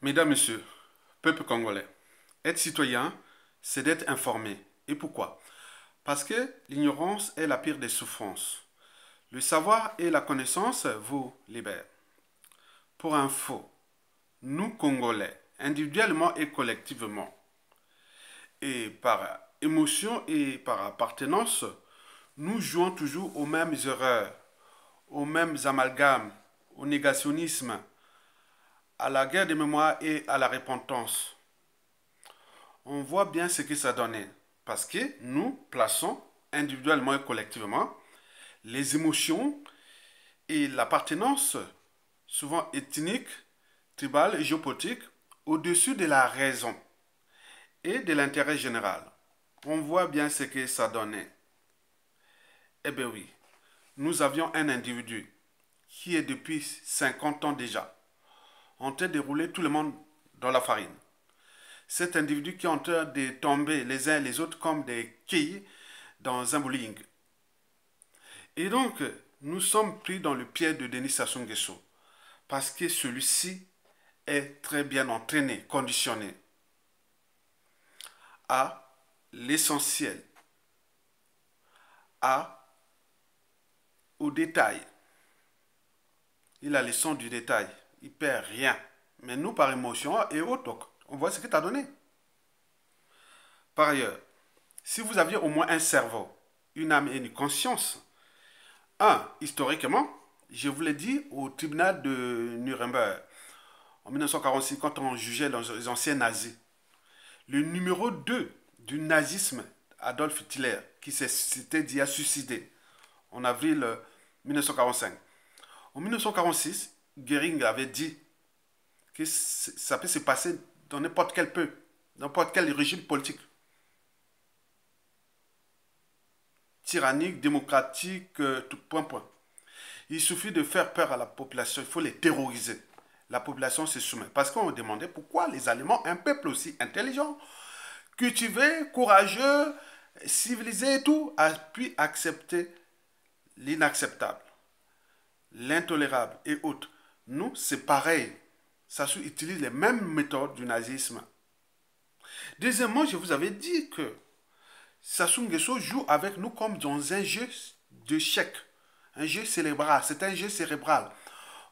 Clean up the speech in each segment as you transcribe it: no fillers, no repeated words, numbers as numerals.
Mesdames, Messieurs, peuple congolais, être citoyen, c'est d'être informé. Et pourquoi? Parce que l'ignorance est la pire des souffrances. Le savoir et la connaissance vous libèrent. Pour info, nous Congolais, individuellement et collectivement, et par émotion et par appartenance, nous jouons toujours aux mêmes erreurs, aux mêmes amalgames, au négationnisme, à la guerre des mémoires et à la repentance. On voit bien ce que ça donnait. Parce que nous plaçons individuellement et collectivement les émotions et l'appartenance, souvent ethnique, tribale et géopolitique, au-dessus de la raison et de l'intérêt général. On voit bien ce que ça donnait. Eh bien oui, nous avions un individu qui est depuis 50 ans déjà en train de rouler tout le monde dans la farine. Cet individu qui est en train de tomber les uns les autres comme des quilles dans un bowling. Et donc, nous sommes pris dans le piège de Denis Sassou Nguesso parce que celui-ci est très bien entraîné, conditionné à l'essentiel, à au détail. Il a les sons du détail, il perd rien. Mais nous, par émotion et autres, on voit ce que tu as donné. Par ailleurs, si vous aviez au moins un cerveau, une âme et une conscience, historiquement, je vous l'ai dit au tribunal de Nuremberg, en 1946, quand on jugeait les anciens nazis, le numéro 2 du nazisme, Adolf Hitler, qui s'était dit à suicider en avril 1945. En 1946, Goering avait dit que ça peut se passer dans n'importe quel régime politique. Tyrannique, démocratique, tout point, point. Il suffit de faire peur à la population, il faut les terroriser. La population se soumet. Parce qu'on me demandait pourquoi les Allemands, un peuple aussi intelligent, cultivé, courageux, civilisé et tout, a pu accepter l'inacceptable, l'intolérable et autres. Nous, c'est pareil. Ça utilise les mêmes méthodes du nazisme. Deuxièmement, je vous avais dit que Sassou Nguesso joue avec nous comme dans un jeu d'échecs. Un jeu cérébral. C'est un jeu cérébral.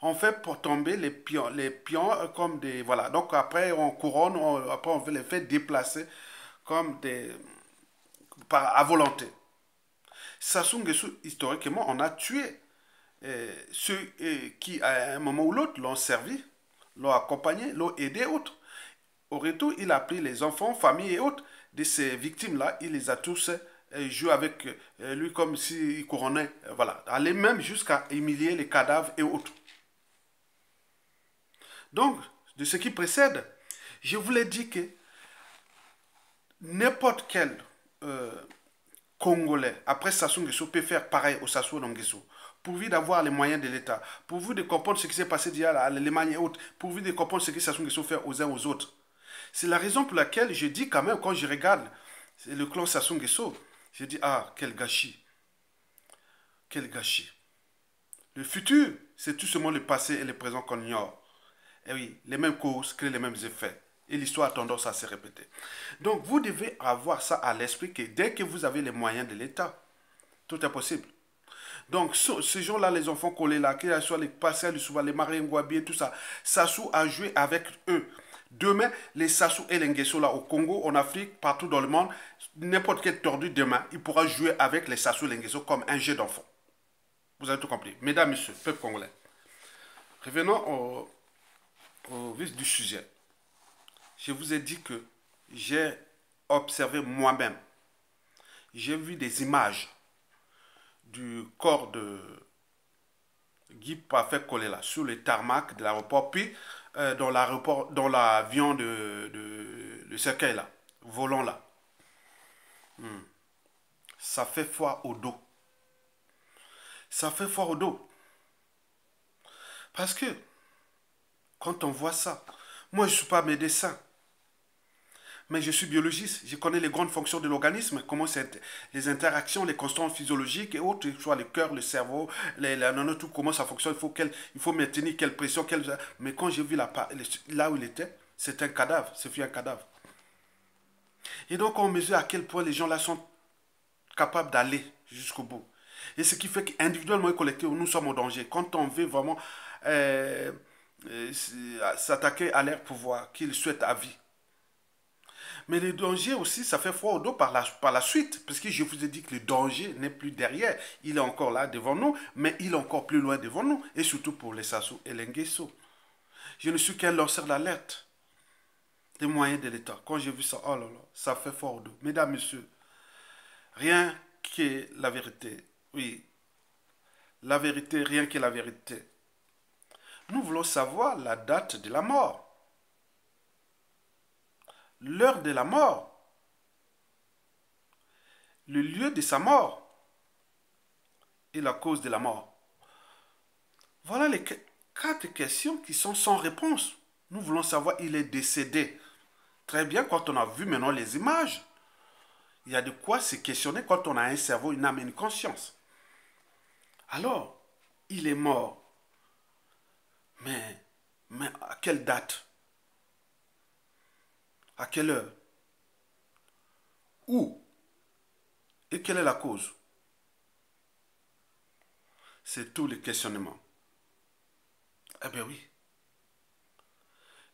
On fait pour tomber les pions comme des... Voilà. Donc après, on couronne, après on veut les faire déplacer comme des... à volonté. Sassou Nguesso, historiquement, on a tué ceux qui, à un moment ou l'autre, l'ont servi, l'ont accompagné, l'ont aidé, autres. Au retour, il a pris les enfants, familles et autres de ces victimes-là, il les a tous joué avec lui comme s'il couronnait, voilà, aller même jusqu'à humilier les cadavres et autres. Donc, de ce qui précède, je vous l'ai dit que n'importe quel euh, Congolais, après Sassou Nguesso, peut faire pareil au Sassou Nguesso. Pourvu d'avoir les moyens de l'État, pourvu de comprendre ce qui s'est passé d'hier à l'Allemagne et autres, pourvu de comprendre ce que Sassou Nguesso fait aux uns aux autres. C'est la raison pour laquelle je dis quand même, quand je regarde le clan Sassou Nguesso, je dis, ah, quel gâchis. Quel gâchis. Le futur, c'est tout seulement le passé et le présent qu'on ignore. Et oui, les mêmes causes créent les mêmes effets. Et l'histoire a tendance à se répéter. Donc, vous devez avoir ça à l'esprit que dès que vous avez les moyens de l'État, tout est possible. Donc, ces gens-là, les enfants collés là, qu'ils soient les Passels, les Marins Ngwabi et tout ça, Sassou a joué avec eux. Demain, les Sassou et les Nguesso là au Congo, en Afrique, partout dans le monde, n'importe quel tordu demain, il pourra jouer avec les Sassou et les Nguesso comme un jeu d'enfant. Vous avez tout compris. Mesdames, Messieurs, peuple congolais. Revenons au vif du sujet. Je vous ai dit que j'ai observé moi-même. J'ai vu des images du corps de Guy Parfait Kolela sur le tarmac de l'aéroport, puis dans l'avion de cercueil là, volant là. Ça fait froid au dos. Ça fait froid au dos. Parce que quand on voit ça, moi je ne suis pas médecin, Mais je suis biologiste, je connais les grandes fonctions de l'organisme, les interactions, les constantes physiologiques et autres, soit le cœur, le cerveau, tout, comment ça fonctionne, il faut maintenir quelle pression, mais quand j'ai vu là où il était, c'est un cadavre, c'est un cadavre. Et donc on mesure à quel point les gens là sont capables d'aller jusqu'au bout. Et ce qui fait qu'individuellement et collectivement, nous sommes au danger. Quand on veut vraiment euh, s'attaquer à leur pouvoir, qu'ils souhaitent à vie. Mais le danger aussi, ça fait froid au dos par la suite. Parce que je vous ai dit que le danger n'est plus derrière. Il est encore là devant nous, mais il est encore plus loin devant nous. Et surtout pour les Sassou et les Nguesso. Je ne suis qu'un lanceur d'alerte des moyens de l'État. Quand j'ai vu ça, oh là là, ça fait froid au dos. Mesdames, messieurs, rien que la vérité. Oui, la vérité, rien que la vérité. Nous voulons savoir la date de la mort. L'heure de la mort. Le lieu de sa mort et la cause de la mort. Voilà les 4 questions qui sont sans réponse. Nous voulons savoir, il est décédé. Très bien, quand on a vu maintenant les images, il y a de quoi se questionner quand on a un cerveau, une âme et une conscience. Alors, il est mort. Mais à quelle date? À quelle heure? Où? Et quelle est la cause? C'est tous les questionnements. Eh bien oui.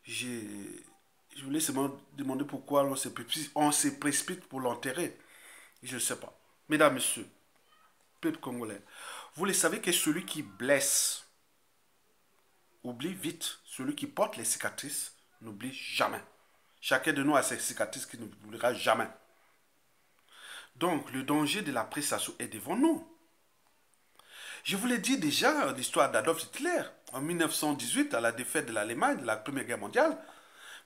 Je voulais seulement demander pourquoi on se précipite pour l'enterrer. Je ne sais pas. Mesdames, messieurs, peuple congolais, vous le savez que celui qui blesse oublie vite. Celui qui porte les cicatrices n'oublie jamais. Chacun de nous a ses cicatrices qu'il n'oubliera jamais. Donc, le danger de la prestation est devant nous. Je vous l'ai dit déjà, l'histoire d'Adolf Hitler, en 1918, à la défaite de l'Allemagne, de la Première Guerre mondiale,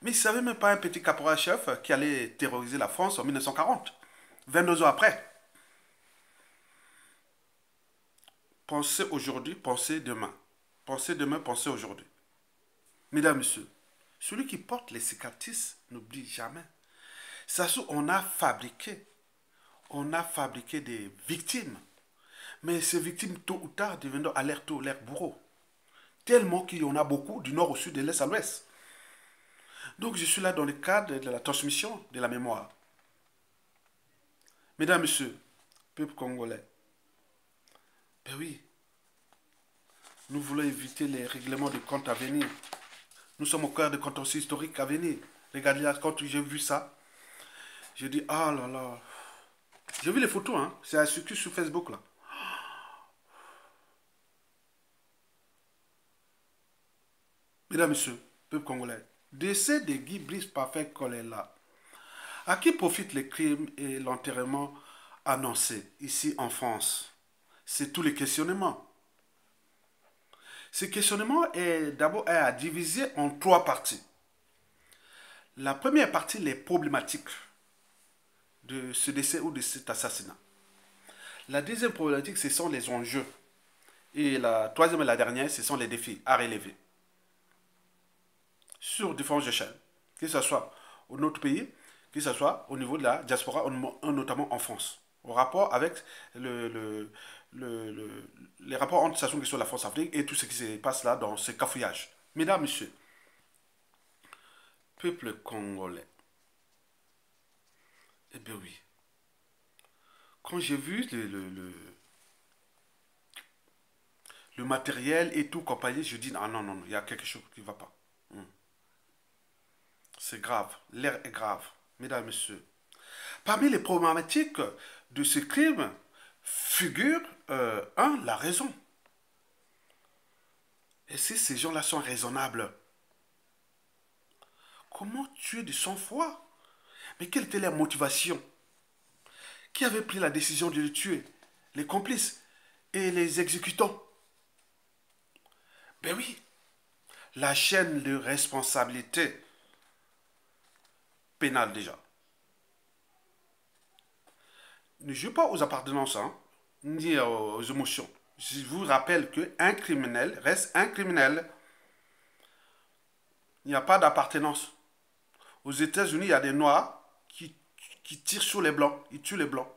mais il ne savait même pas un petit caporal-chef qui allait terroriser la France en 1940, 22 ans après. Pensez aujourd'hui, pensez demain. Pensez demain, pensez aujourd'hui. Mesdames, messieurs, celui qui porte les cicatrices n'oublie jamais. On a fabriqué des victimes. Mais ces victimes, tôt ou tard, deviendront à l'air tôt l'air bourreau. Tellement qu'il y en a beaucoup du nord au sud, de l'est à l'ouest. Donc je suis là dans le cadre de la transmission de la mémoire. Mesdames, messieurs, peuple congolais, ben oui, nous voulons éviter les règlements de comptes à venir. Nous sommes au cœur de contentieux historiques à venir. Regardez là, quand j'ai vu ça, j'ai dit, ah là là. J'ai vu les photos, hein. C'est un circuit sur Facebook, là. Mesdames, messieurs, peuple congolais, décès de Guy Brice Parfait Kolela. À qui profitent les crimes et l'enterrement annoncé ici en France? C'est tous les questionnements. Ce questionnement est d'abord à diviser en 3 parties. La première partie, les problématiques de ce décès ou de cet assassinat. La deuxième problématique, ce sont les enjeux. Et la troisième et la dernière, ce sont les défis à relever. Sur différentes échelles. Que ce soit au notre pays, que ce soit au niveau de la diaspora, notamment en France. Au rapport avec les rapports entre Sassou Nguesso et la France-Afrique et tout ce qui se passe là dans ce cafouillage. Mesdames, messieurs, peuple congolais, eh bien oui, quand j'ai vu le matériel et tout compagnie, je dis, ah non, non, non, il y a quelque chose qui ne va pas. C'est grave, l'air est grave, mesdames et messieurs. Parmi les problématiques de ce crime figure, la raison. Et si ces gens-là sont raisonnables, comment tuer de sang-froid? Mais quelle était leur motivation? Qui avait pris la décision de le tuer? Les complices et les exécutants? Ben oui, la chaîne de responsabilité pénale déjà. Ne jouez pas aux appartenances, hein, ni aux émotions. Je vous rappelle qu'un criminel reste un criminel. Il n'y a pas d'appartenance. Aux États-Unis, il y a des Noirs qui, qui tirent sur les blancs, ils tuent les blancs,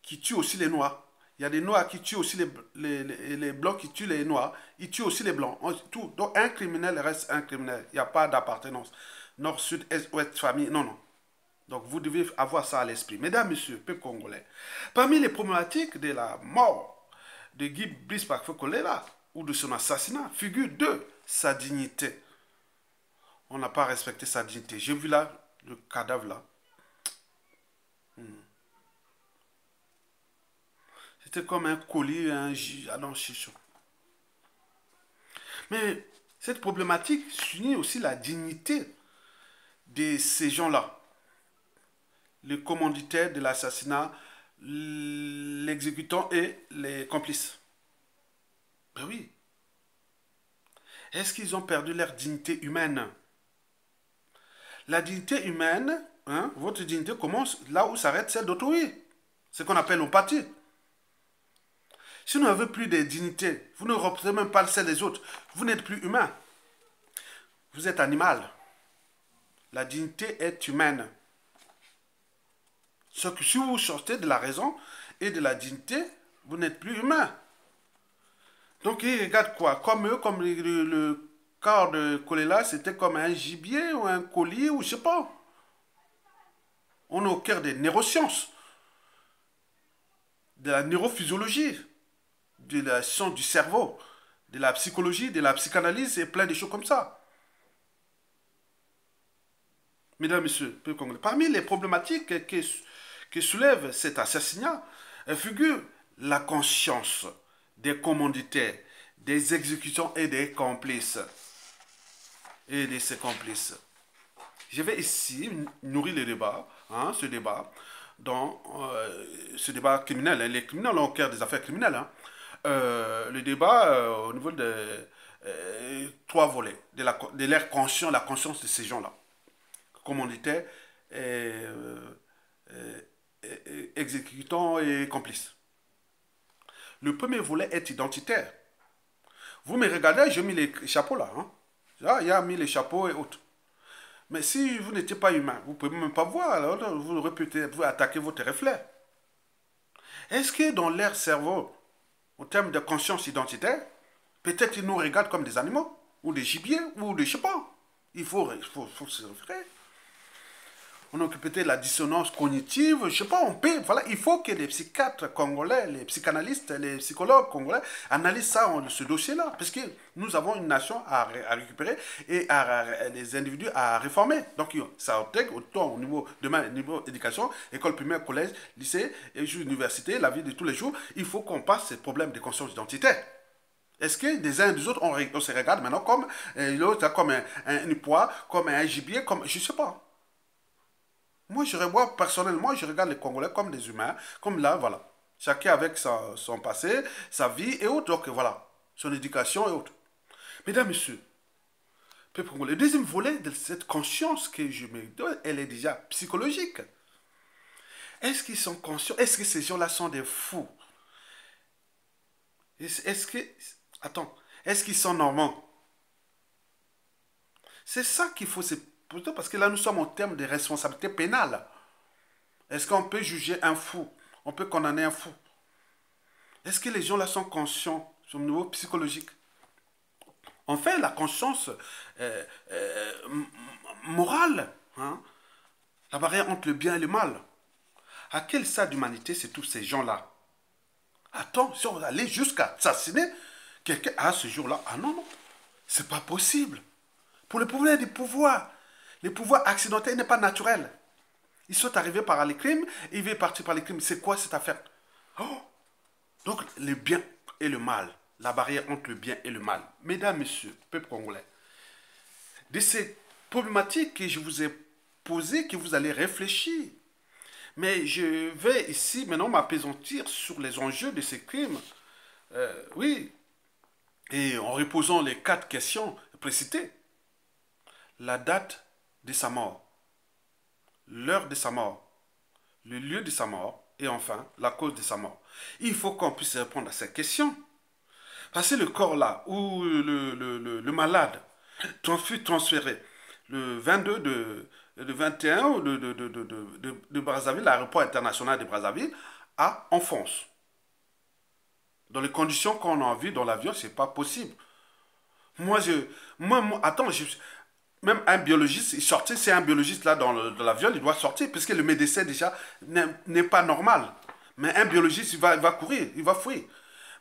qui tuent aussi les noirs. Il y a des noirs qui tuent aussi les blancs qui tuent les noirs, ils tuent aussi les blancs. Tout. Donc un criminel reste un criminel, il n'y a pas d'appartenance. Nord, sud, est, ouest, famille, non, non. Donc vous devez avoir ça à l'esprit. Mesdames, messieurs, peuple congolais, parmi les problématiques de la mort de Guy Brice Parfait-Kolela ou de son assassinat, figure de sa dignité. On n'a pas respecté sa dignité. J'ai vu là, le cadavre là. C'était comme un colis, ah non, chichon. Mais cette problématique s'unit aussi la dignité de ces gens-là. Les commanditaires de l'assassinat, l'exécutant et les complices. Ben oui. Est-ce qu'ils ont perdu leur dignité humaine? La dignité humaine, hein, votre dignité commence là où s'arrête celle d'autrui. Ce qu'on appelle l'empathie. Si vous n'avez plus de dignité, vous ne représentez même pas celle des autres, vous n'êtes plus humain. Vous êtes animal. La dignité est humaine. Sauf que si vous sortez de la raison et de la dignité, vous n'êtes plus humain. Donc ils regardent quoi? Comme eux, comme le corps de Kolela, c'était comme un gibier ou un colis ou je sais pas. On est au cœur des neurosciences, de la neurophysiologie, de la science du cerveau, de la psychologie, de la psychanalyse et plein de choses comme ça. Mesdames, Messieurs, parmi les problématiques que soulève cet assassinat, figure la conscience des commanditaires, des exécutants et des complices. Et de ces complices. Je vais ici nourrir le débat, hein, ce débat, dans ce débat criminel. Hein. Les criminels ont au cœur des affaires criminelles. Hein. Le débat au niveau de trois volets, de l'air conscient, la conscience de ces gens-là. Commanditaires, exécutants et complices. Le premier volet est identitaire. Vous me regardez, j'ai mis les chapeaux là. Hein. Là, il y a mis les chapeaux et autres. Mais si vous n'étiez pas humain, vous ne pouvez même pas voir. Alors vous aurez peut-être attaquer votre reflet. Est-ce que dans leur cerveau, en termes de conscience identitaire, peut-être ils nous regardent comme des animaux, ou des gibiers, ou des je sais pas. Il faut se référer. On a peut-être la dissonance cognitive, je sais pas, on peut, voilà, il faut que les psychiatres congolais, les psychanalystes, les psychologues congolais analysent ça, ce dossier-là, parce que nous avons une nation à récupérer et les individus à réformer. Donc ça intègre autant au niveau, demain, au niveau éducation, école primaire, collège, lycée, et université, la vie de tous les jours, il faut qu'on passe ces problèmes de conscience identitaire. Est-ce que des uns et des autres, on se regarde maintenant comme l'autre, comme une poire, comme un gibier, comme, je sais pas. Moi, personnellement, je regarde les Congolais comme des humains, comme là, voilà. Chacun avec son passé, sa vie et autres, donc voilà, son éducation et autres. Mesdames, Messieurs, peuple congolais, le deuxième volet de cette conscience que je me donne, elle est déjà psychologique. Est-ce qu'ils sont conscients? Est-ce que ces gens-là sont des fous? Est-ce que... Attends, est-ce qu'ils sont normaux? C'est ça qu'il faut se poser, parce que là, nous sommes en termes de responsabilité pénale. Est-ce qu'on peut juger un fou? On peut condamner un fou? Est-ce que les gens là sont conscients sur le niveau psychologique? En fait, la conscience morale, hein, la barrière entre le bien et le mal. À quel stade d'humanité se trouvent ces gens-là? Attends, si on allait jusqu'à assassiner quelqu'un à ce jour-là, ah non, non, c'est pas possible. Pour le pouvoir des pouvoirs, les pouvoirs accidentels n'est pas naturel. Ils sont arrivés par les crimes, et ils veulent partir par les crimes. C'est quoi cette affaire? Oh! Donc, le bien et le mal, la barrière entre le bien et le mal. Mesdames, Messieurs, peuple congolais, de ces problématiques que je vous ai posées, que vous allez réfléchir. Mais je vais ici maintenant m'appesantir sur les enjeux de ces crimes. Oui, et en reposant les 4 questions précitées. La date de sa mort, l'heure de sa mort, le lieu de sa mort et enfin la cause de sa mort. Il faut qu'on puisse répondre à ces questions. Parce que le corps là, où le malade fut transféré, le 22 de 21 ou de Brazzaville, l'aéroport international de Brazzaville, à Enfonce. Dans les conditions qu'on a envie dans l'avion, c'est pas possible. Moi, attends, même un biologiste, il sortait, c'est un biologiste là dans l'avion, il doit sortir, parce que le médecin déjà n'est pas normal. Mais un biologiste, il va courir, il va fuir.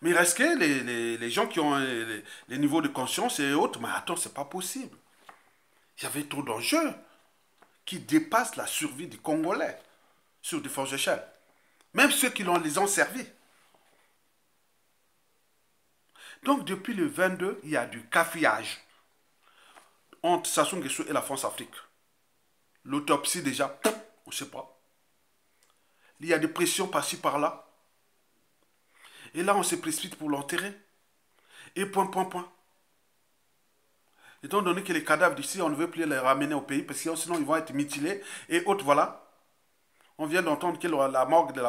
Mais il reste que les gens qui ont les niveaux de conscience et autres, mais attends, c'est pas possible. Il y avait trop d'enjeux qui dépassent la survie des Congolais sur des forces échelles. Même ceux qui les ont servis. Donc depuis le 22, il y a du cafouillage entre Sassou Nguesso et la France-Afrique. L'autopsie déjà, on ne sait pas. Il y a des pressions par-ci par-là. Et là, on se précipite pour l'enterrer. Et point, point, point. Étant donné que les cadavres d'ici, on ne veut plus les ramener au pays, parce que sinon ils vont être mutilés. Et autres, voilà. On vient d'entendre que la morgue de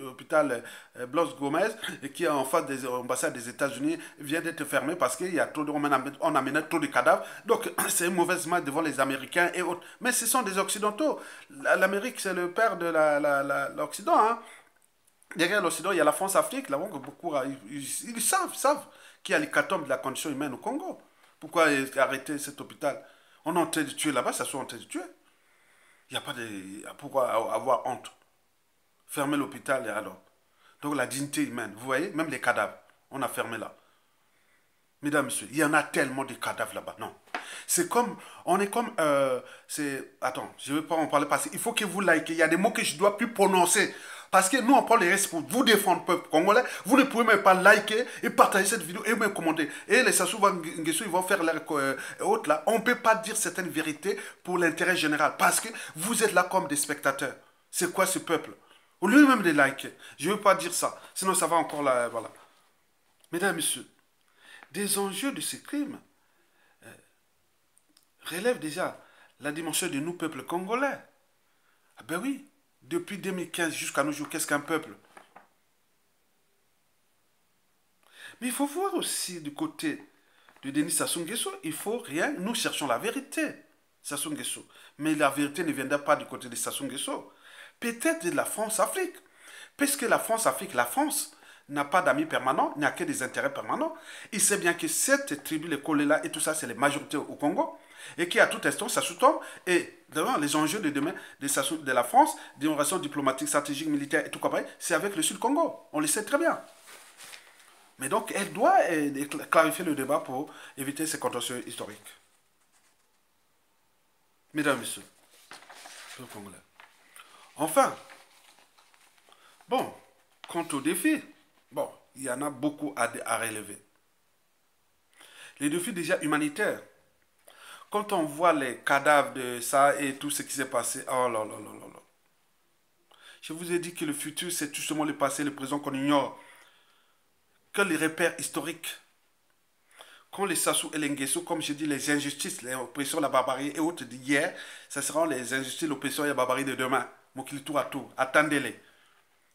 l'hôpital Blos Gomez, qui est en face des ambassades des États-Unis, vient d'être fermée parce qu'il y a trop on amène trop de cadavres. Donc, c'est une mauvaise image devant les Américains et autres. Mais ce sont des Occidentaux. L'Amérique, c'est le père de l'Occident. Hein. Derrière l'Occident, il y a la France-Afrique. Là, beaucoup, ils savent qu'il y a l'hécatombe de la condition humaine au Congo. Pourquoi arrêter cet hôpital? On est en train de tuer là-bas, ça soit en train de tuer. Il n'y a pas de... Pourquoi avoir honte? Fermer l'hôpital et alors. Donc la dignité humaine, vous voyez, même les cadavres, on a fermé là. Mesdames, messieurs, il y en a tellement de cadavres là-bas. Non. C'est comme... On est comme... attends, je ne vais pas en parler parce qu'il faut que vous likez. Il y a des mots que je ne dois plus prononcer. Parce que nous, on prend les risques pour vous défendre, le peuple congolais. Vous ne pouvez même pas liker et partager cette vidéo et même commenter. Et les Sassou Nguesso, ils vont faire leur autres là. On ne peut pas dire certaines vérités pour l'intérêt général. Parce que vous êtes là comme des spectateurs. C'est quoi ce peuple? Au lieu même de liker. Je ne veux pas dire ça. Sinon, ça va encore là. Voilà. Mesdames et messieurs, des enjeux de ces crimes relèvent déjà la dimension de nous, peuple congolais. Ah ben oui. Depuis 2015 jusqu'à nos jours, qu'est-ce qu'un peuple? Mais il faut voir aussi du côté de Denis Sassou Nguesso, il faut rien, nous cherchons la vérité, Sassou Nguesso. Mais la vérité ne viendra pas du côté de Sassou Nguesso. Peut-être de la France-Afrique. Parce que la France n'a pas d'amis permanents, n'a que des intérêts permanents. Il sait bien que cette tribu, les Kolela et tout ça, c'est les majorités au Congo. Et qui à tout instant, ça sous-tombe. Et d'ailleurs, les enjeux de demain de la France, des relations diplomatiques, stratégiques, militaires et tout comme ça, c'est avec le Sud-Congo. On le sait très bien. Mais donc, elle doit clarifier le débat pour éviter ces contentieux historiques. Mesdames et messieurs, le Congolais. Enfin, bon, quant aux défis, bon, il y en a beaucoup à relever. Les défis déjà humanitaires. Quand on voit les cadavres de ça et tout ce qui s'est passé, oh là là là là là. Je vous ai dit que le futur, c'est justement le passé, le présent qu'on ignore. Que les repères historiques, quand les Sassou et les Nguesso, comme je dis, les injustices, les oppressions, la barbarie et autres d'hier, ce seront les injustices, l'oppression et la barbarie de demain. Mokili tour à tour, attendez-les.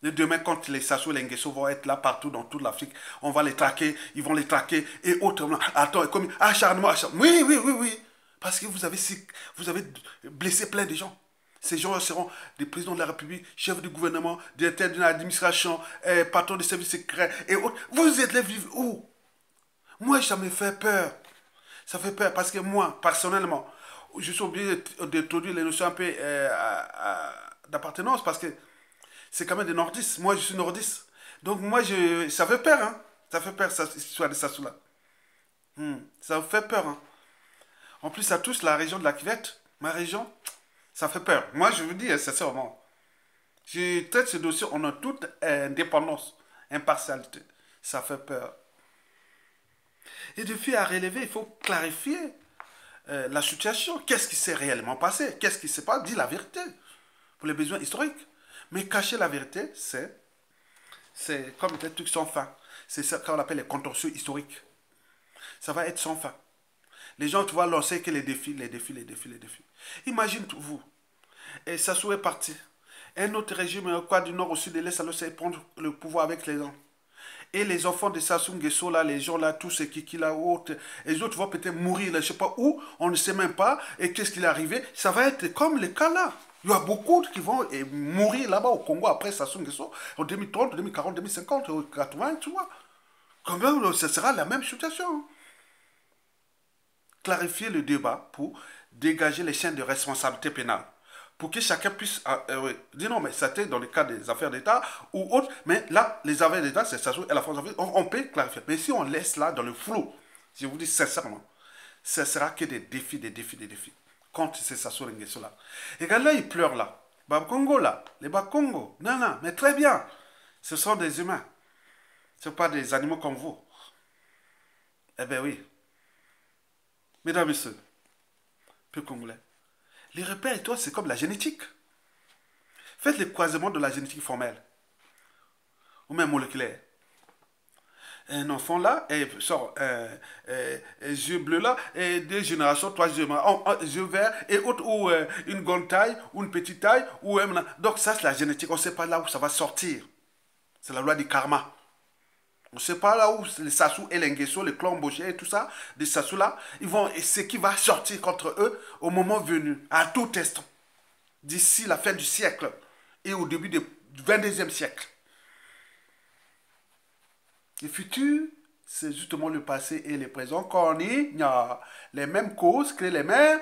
Et demain, quand les Sassou et les Nguesso vont être là partout dans toute l'Afrique, on va les traquer, ils vont les traquer et autres. Attends, comme acharnement, acharnement. Oui, oui, oui, oui. Parce que vous avez blessé plein de gens. Ces gens seront des présidents de la République, chefs du gouvernement, directeurs de l'administration, patrons des services secrets et autres. Vous êtes les vivre où? Moi, ça me fait peur. Ça fait peur parce que moi, personnellement, je suis obligé d'introduire les notions un peu d'appartenance parce que c'est quand même des nordistes. Moi, je suis nordiste. Donc, moi, ça fait peur. Hein. Ça fait peur, cette histoire de Sassou-là. Ça fait peur. Hein. En plus, ça touche la région de la Cuvette, ma région. Ça fait peur. Moi, je vous dis, sincèrement, je traite ce dossier en toute indépendance, impartialité. Ça fait peur. Et depuis à relever, il faut clarifier la situation. Qu'est-ce qui s'est réellement passé? Qu'est-ce qui ne s'est pas dit la vérité pour les besoins historiques? Mais cacher la vérité, c'est comme des trucs sans fin. C'est ça qu'on appelle les contentieux historiques. Ça va être sans fin. Les gens, tu vois, lancer que les défis. Imagine-vous, et Sassou est parti. Un autre régime, quoi, du nord au sud de l'est, ça le sait prendre le pouvoir avec les gens. Et les enfants de Sassou Nguesso, là, les gens là, tous ces kiki là, autres, les autres vont peut-être mourir, là, je ne sais pas où, on ne sait même pas, et qu'est-ce qui est arrivé. Ça va être comme les cas là. Il y a beaucoup qui vont mourir là-bas au Congo après Sassou Nguesso, en 2030, 2040, 2050, 2080, tu vois. Quand même, ce sera la même situation. Hein. Clarifier le débat pour dégager les chaînes de responsabilité pénale. Pour que chacun puisse oui, dire non, mais c'était dans le cas des affaires d'État ou autres, mais là, les affaires d'État, c'est ça et la France on peut clarifier. Mais si on laisse là dans le flou, je vous dis sincèrement, ce sera que des défis, des défis, des défis. Contre ces Sassou Nguesso là. Et regarde là, ils pleurent là. Congo là, les Congo, non, non, mais très bien. Ce sont des humains. Ce ne sont pas des animaux comme vous. Eh bien oui. Mesdames et messieurs, peu congolais. Les repères et toi, c'est comme la génétique. Faites le croisement de la génétique formelle ou même moléculaire. Un enfant là, et sort yeux bleus là, et deux générations, trois générations, yeux verts, et autre, ou une grande taille, ou une petite taille, ou donc ça c'est la génétique, on ne sait pas là où ça va sortir. C'est la loi du karma. On ne sait pas là où les Sassou et les Nguesso, les clans Boché et tout ça, des Sassou là, ils vont, et ce qui va sortir contre eux au moment venu, à tout instant, d'ici la fin du siècle et au début du 22e siècle. Le futur, c'est justement le passé et le présent qu'on y a les mêmes causes, que les mêmes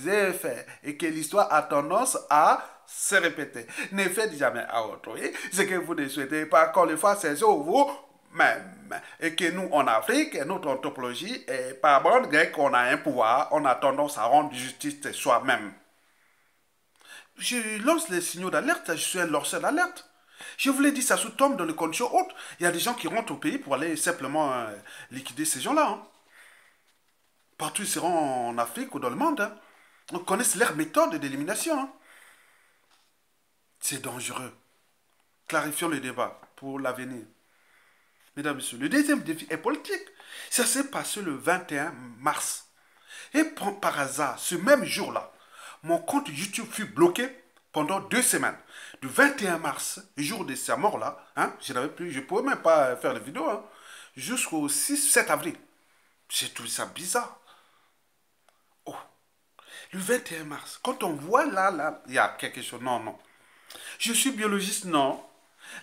effets et que l'histoire a tendance à se répéter. Ne faites jamais à autrui ce que vous ne souhaitez pas qu'on le fasse sur vous-même. Et que nous, en Afrique, notre anthropologie, et par bande grecque, on a un pouvoir, on a tendance à rendre justice soi-même. Je lance les signaux d'alerte, je suis un lanceur d'alerte. Je vous l'ai dit, ça sous-tombe dans les conditions hautes. Il y a des gens qui rentrent au pays pour aller simplement liquider ces gens-là. Hein. Partout ils seront en Afrique ou dans le monde. Hein. On connaît leurs méthodes d'élimination. Hein. C'est dangereux. Clarifions le débat pour l'avenir. Mesdames et messieurs, le deuxième défi est politique. Ça s'est passé le 21 mars. Et par hasard, ce même jour-là, mon compte YouTube fut bloqué pendant 2 semaines. Du 21 mars, le jour de sa mort-là, hein, je n'avais plus, je ne pouvais même pas faire de vidéo, hein, jusqu'au 6-7 avril. J'ai trouvé ça bizarre. Oh, le 21 mars, quand on voit là, il y a quelque chose. Non, non. Je suis biologiste, non.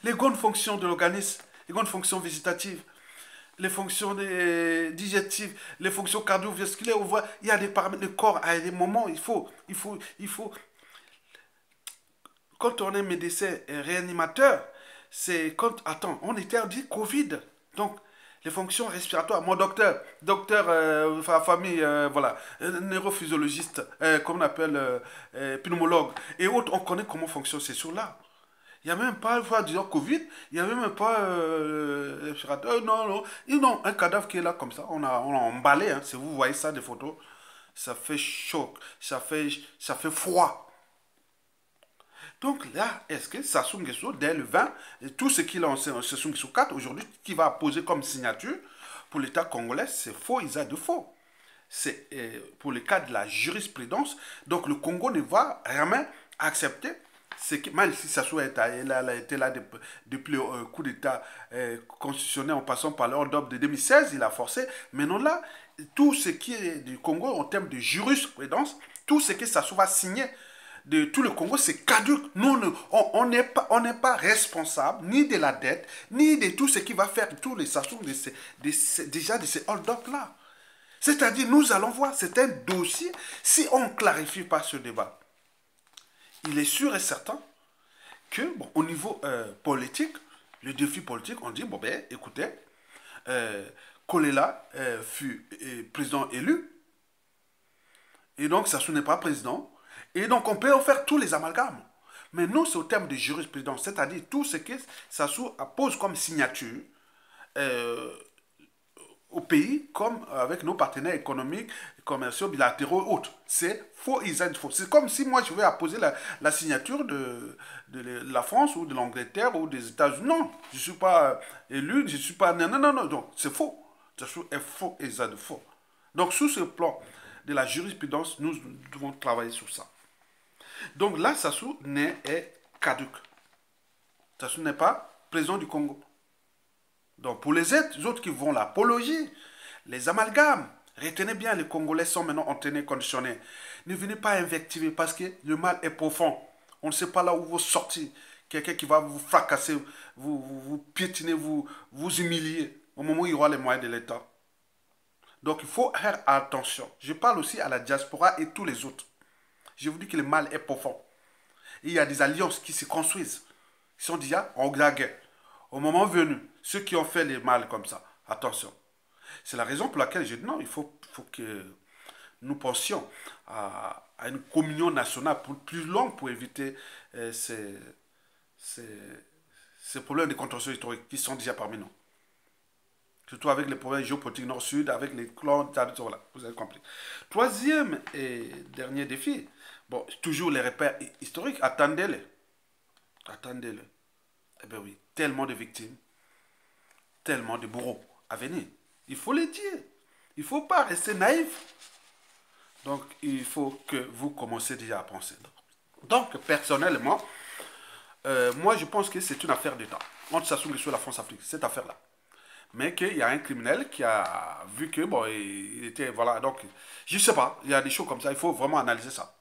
Les grandes fonctions de l'organisme, les grandes fonctions végétatives, les fonctions digestives, les fonctions cardiovasculaires, on voit, il y a des paramètres, le corps, à des moments, il faut, quand on est médecin et réanimateur, c'est quand, attends, on interdit Covid. Donc, les fonctions respiratoires. Mon docteur famille, voilà, neurophysiologiste, comme on appelle, pneumologue, et autres, on connaît comment fonctionnent ces choses-là. Il n'y a même pas, disons, Covid, il n'y a même pas respirateur, non, non. Et non, un cadavre qui est là comme ça, on a emballé, hein, si vous voyez ça, des photos, ça fait chaud, ça fait froid. Donc là, est-ce que Sassou Nguesso, dès le 20, et tout ce qu'il a en Sassou Nguesso 4 aujourd'hui, qui va poser comme signature pour l'État congolais, c'est faux, il a de faux. C'est pour le cas de la jurisprudence. Donc le Congo ne va jamais accepter ce qui, même si Sassou a été là depuis le coup d'État constitutionnel en passant par l'ordre de 2016, il a forcé. Maintenant là, tout ce qui est du Congo en termes de jurisprudence, tout ce que Sassou va signer de tout le Congo, c'est caduque. Nous, on n'est pas responsable ni de la dette, ni de tout ce qui va faire tous les Sassou déjà de ces hold-up là. C'est-à-dire, nous allons voir, c'est un dossier, si on ne clarifie pas ce débat, il est sûr et certain que, bon, au niveau politique, le défi politique, on dit, bon ben, écoutez, Kolela fut président élu, et donc Sassou n'est pas président, et donc on peut en faire tous les amalgames. Mais nous, c'est au terme de jurisprudence, c'est-à-dire tout ce que Sassou pose comme signature au pays, comme avec nos partenaires économiques, commerciaux, bilatéraux et autres. C'est faux, ils faux. C'est comme si moi je vais apposer la signature de la France ou de l'Angleterre ou des États-Unis. Non, je ne suis pas élu, je ne suis pas... Non, non, non, non. Donc c'est faux. Sassou est faux et ils faux. Donc sous ce plan de la jurisprudence, nous devons travailler sur ça. Donc là, Sassou est caduque. Sassou n'est pas président du Congo. Donc pour les autres qui vont l'apologie, les amalgames, retenez bien, les Congolais sont maintenant entraînés, conditionnés. Ne venez pas invectiver parce que le mal est profond. On ne sait pas là où vous sortir. Quelqu'un qui va vous fracasser, vous piétiner, vous humilier au moment où il y aura les moyens de l'État. Donc il faut faire attention. Je parle aussi à la diaspora et tous les autres. Je vous dis que le mal est profond. Et il y a des alliances qui se construisent. Ils sont déjà en guerre. Au moment venu, ceux qui ont fait le mal comme ça, attention. C'est la raison pour laquelle je dis non, il faut que nous pensions à une communion nationale plus longue pour éviter ces, ces, ces problèmes de contentieux historiques qui sont déjà parmi nous. Surtout avec les problèmes géopolitiques nord-sud, avec les clans, voilà, vous avez compris. Troisième et dernier défi, bon, toujours les repères historiques, attendez-les. Attendez-les. Eh bien oui, tellement de victimes, tellement de bourreaux à venir. Il faut les dire. Il ne faut pas rester naïf. Donc, il faut que vous commenciez déjà à penser. Donc, personnellement, moi, je pense que c'est une affaire d'État. Entre Sassou Nguesso et la France-Afrique, cette affaire-là. Mais qu'il y a un criminel qui a vu que, bon, il était, voilà, donc, je ne sais pas, il y a des choses comme ça, il faut vraiment analyser ça.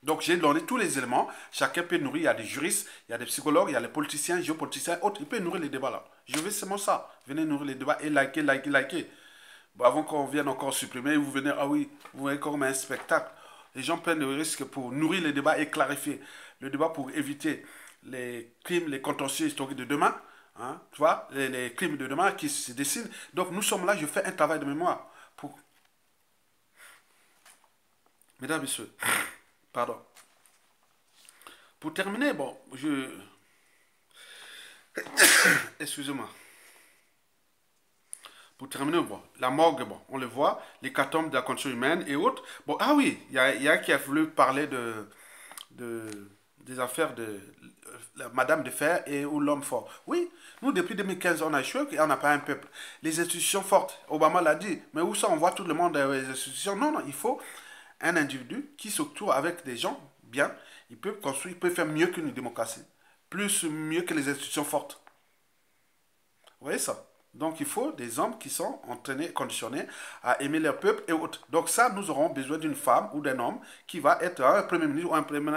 Donc, j'ai donné tous les éléments, chacun peut nourrir, il y a des juristes, il y a des psychologues, il y a les politiciens, géopoliticiens, autres, ils peuvent nourrir les débats là. Je veux seulement ça, venez nourrir les débats et liker, liker, liker. Bon, avant qu'on vienne encore supprimer, vous venez, ah oui, vous voyez comme un spectacle. Les gens prennent le risque pour nourrir les débats et clarifier le débat pour éviter les crimes, les contentieux historiques de demain. Hein, tu vois, les crimes de demain qui se dessinent. Donc nous sommes là, je fais un travail de mémoire. Pour... Mesdames, Messieurs, pardon. Pour terminer, bon, excusez-moi. Pour terminer, bon, la morgue, bon, on le voit, l'hécatombe de la condition humaine et autres. Bon, ah oui, il y a qui a voulu parler des affaires de la Madame de Fer et ou l'homme fort. Oui, nous, depuis 2015, on a échoué et on n'a pas un peuple. Les institutions fortes, Obama l'a dit, mais où ça, on voit tout le monde dans les institutions. Non, non, il faut un individu qui se trouve avec des gens bien. Il peut construire, il peut faire mieux qu'une démocratie. Plus mieux que les institutions fortes. Vous voyez ça? Donc il faut des hommes qui sont entraînés, conditionnés à aimer leur peuple et autres. Donc ça, nous aurons besoin d'une femme ou d'un homme qui va être un premier ministre ou un premier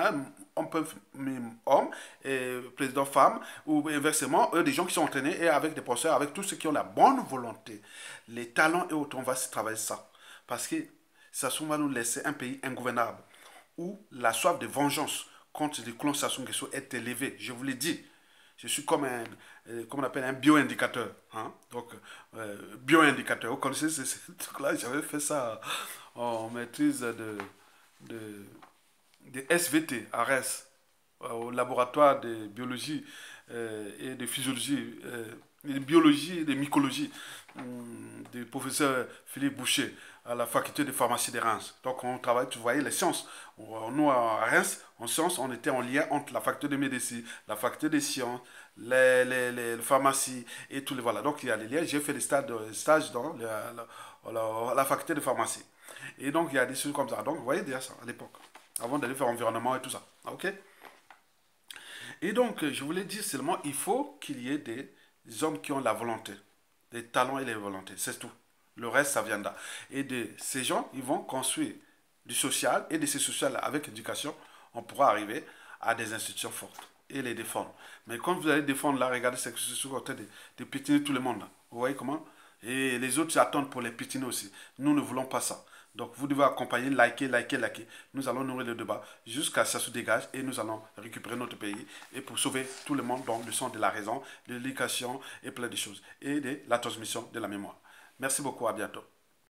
homme, et président femme, ou inversement, des gens qui sont entraînés et avec des penseurs, avec tous ceux qui ont la bonne volonté, les talents et autres. On va se travailler ça. Parce que ça va nous laisser un pays ingouvernable où la soif de vengeance contre les colons Sassou Nguesso est élevée. Je vous l'ai dit. Je suis comme comme on appelle un bioindicateur. Hein? Donc, bioindicateur. Vous connaissez ce truc-là? J'avais fait ça en maîtrise de, de SVT, ARES, au laboratoire de biologie et de physiologie, de biologie et de mycologie du professeur Philippe Boucher à la faculté de pharmacie de Reims. Donc on travaille, tu voyais, les sciences. Nous, à Reims, en sciences, on était en lien entre la faculté de médecine, la faculté des sciences, les pharmacies et tous les... Voilà, donc il y a les liens. J'ai fait des stages dans la faculté de pharmacie. Et donc il y a des choses comme ça. Donc vous voyez déjà ça à l'époque, avant d'aller faire environnement et tout ça. Ok? Et donc, je voulais dire seulement, il faut qu'il y ait des hommes qui ont la volonté, des talents et les volontés, c'est tout. Le reste, ça viendra. Et de ces gens, ils vont construire du social, et de ces social avec l'éducation, on pourra arriver à des institutions fortes et les défendre. Mais quand vous allez défendre là, regardez, c'est en train de pétiner tout le monde. Là. Vous voyez comment? Et les autres attendent pour les pétiner aussi. Nous ne voulons pas ça. Donc vous devez accompagner, liker, liker, liker. Nous allons nourrir le débat jusqu'à ce que ça se dégage et nous allons récupérer notre pays et pour sauver tout le monde dans le sens de la raison, de l'éducation et plein de choses et de la transmission de la mémoire. Merci beaucoup, à bientôt.